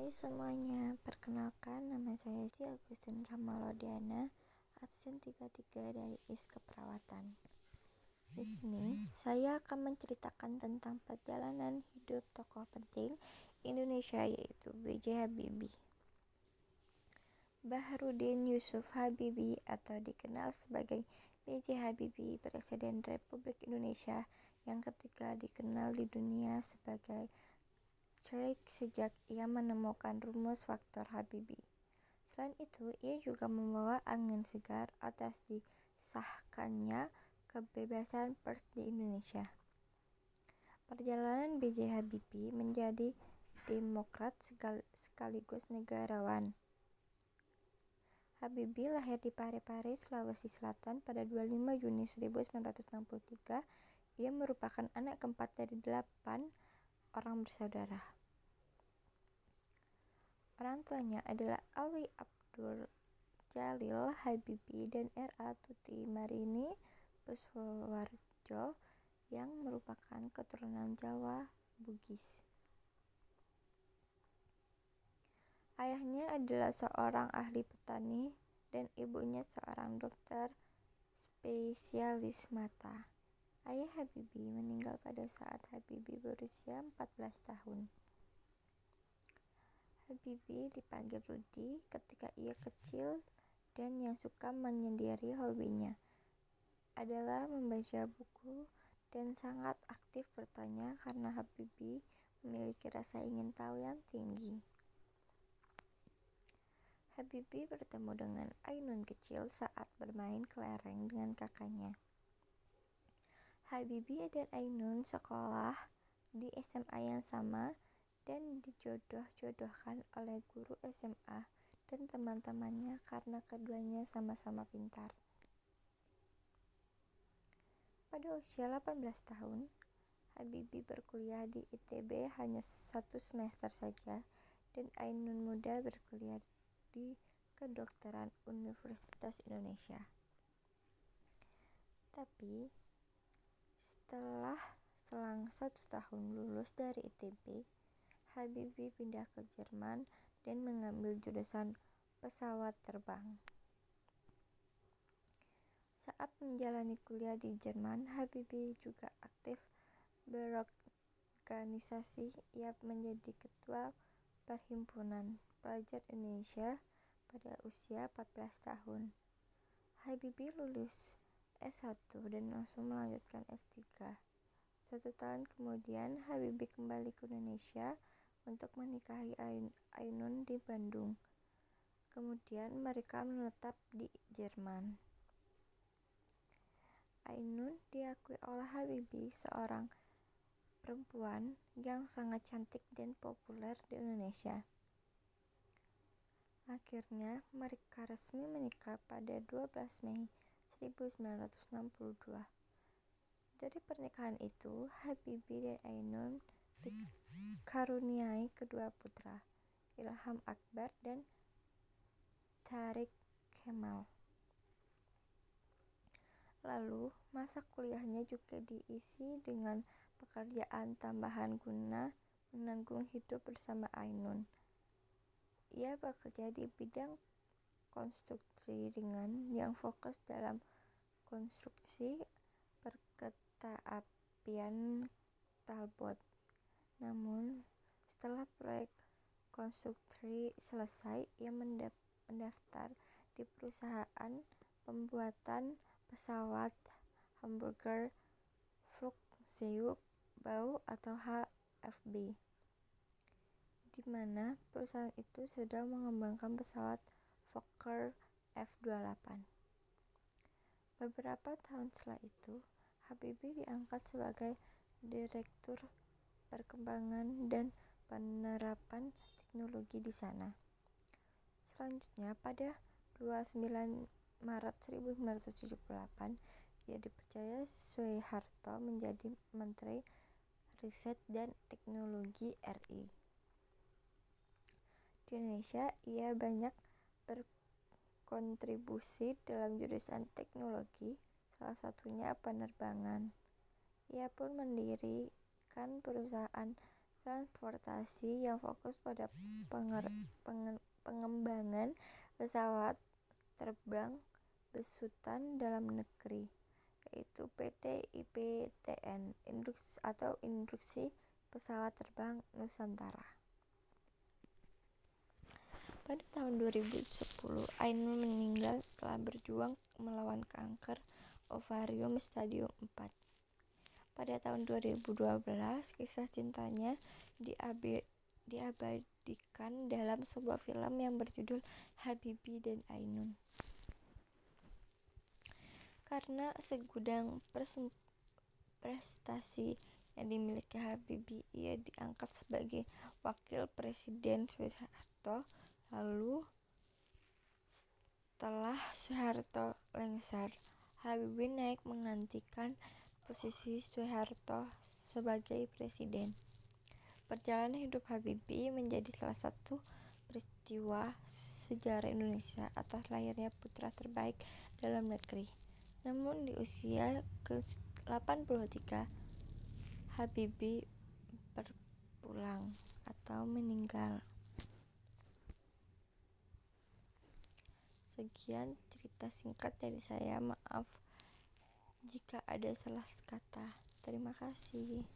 Hai semuanya, perkenalkan nama saya Si Agustin Ramalodiana, absen 33 dari IS Keperawatan. Di sini saya akan menceritakan tentang perjalanan hidup tokoh penting Indonesia yaitu B.J. Habibie. Baharudin Yusuf Habibie atau dikenal sebagai B.J. Habibie, Presiden Republik Indonesia yang ketiga dikenal di dunia sebagai Craig sejak ia menemukan rumus faktor Habibie. Selain itu, ia juga membawa angin segar atas disahkannya kebebasan pers di Indonesia. Perjalanan B.J. Habibie menjadi demokrat sekaligus negarawan. Habibie lahir di Parepare, Sulawesi Selatan pada 25 Juni 1963. Ia merupakan anak keempat dari 8 orang bersaudara. Orang tuanya adalah Alwi Abdul Jalil Habibie dan R.A. Tuti Marini Puswowarjo yang merupakan keturunan Jawa Bugis. Ayahnya adalah seorang ahli petani dan ibunya seorang dokter spesialis mata. Ayah Habibie meninggal pada saat Habibie berusia 14 tahun. Habibie dipanggil Rudy ketika ia kecil dan yang suka menyendiri hobinya adalah membaca buku dan sangat aktif bertanya karena Habibie memiliki rasa ingin tahu yang tinggi. Habibie bertemu dengan Ainun kecil saat bermain kelereng dengan kakaknya. Habibie dan Ainun sekolah di SMA yang sama dan dijodoh-jodohkan oleh guru SMA dan teman-temannya karena keduanya sama-sama pintar. Pada usia 18 tahun, Habibie berkuliah di ITB hanya 1 semester saja dan Ainun muda berkuliah di Kedokteran Universitas Indonesia. Tapi setelah selang 1 tahun lulus dari ITB, Habibie pindah ke Jerman dan mengambil jurusan pesawat terbang. Saat menjalani kuliah di Jerman, Habibie juga aktif berorganisasi. Ia menjadi ketua Perhimpunan Pelajar Indonesia pada usia 14 tahun. Habibie lulus S1 dan langsung melanjutkan S3. 1 tahun kemudian, Habibie kembali ke Indonesia untuk menikahi Ainun di Bandung. Kemudian mereka menetap di Jerman. Ainun diakui oleh Habibie seorang perempuan yang sangat cantik dan populer di Indonesia. Akhirnya mereka resmi menikah pada 12 Mei 1962. Dari pernikahan itu, Habibie dan Ainun dikaruniai kedua putra, Ilham Akbar dan Tariq Kemal. Lalu, masa kuliahnya juga diisi dengan pekerjaan tambahan guna menanggung hidup bersama Ainun. Ia bekerja di bidang konstruksi ringan yang fokus dalam konstruksi perkereta-apian Talbot. Namun, setelah proyek konstruksi selesai, ia mendaftar di perusahaan pembuatan pesawat Hamburger Flugzeugbau atau HFB, di mana perusahaan itu sedang mengembangkan pesawat Fokker F-28. Beberapa tahun setelah itu, Habibie diangkat sebagai Direktur Perkembangan dan Penerapan Teknologi di sana. Selanjutnya, pada 29 Maret 1978, ia dipercaya Soeharto menjadi Menteri Riset dan Teknologi RI. Di Indonesia, ia banyak berkontribusi dalam jurusan teknologi, salah satunya penerbangan. Ia pun mendirikan perusahaan transportasi yang fokus pada pengembangan pesawat terbang besutan dalam negeri, yaitu PT IPTN Induksi Pesawat Terbang Nusantara. Pada tahun 2010, Ainun meninggal setelah berjuang melawan kanker ovarium stadium 4. Pada tahun 2012, kisah cintanya diabadikan dalam sebuah film yang berjudul Habibie dan Ainun. Karena segudang prestasi yang dimiliki Habibie, ia diangkat sebagai wakil presiden Soeharto. Lalu setelah Soeharto lengser, Habibie naik menggantikan posisi Soeharto sebagai presiden. Perjalanan hidup Habibie menjadi salah satu peristiwa sejarah Indonesia atas lahirnya putra terbaik dalam negeri. Namun di usia ke-83, Habibie berpulang atau meninggal. Sekian cerita singkat dari saya. Maaf jika ada salah kata. Terima kasih.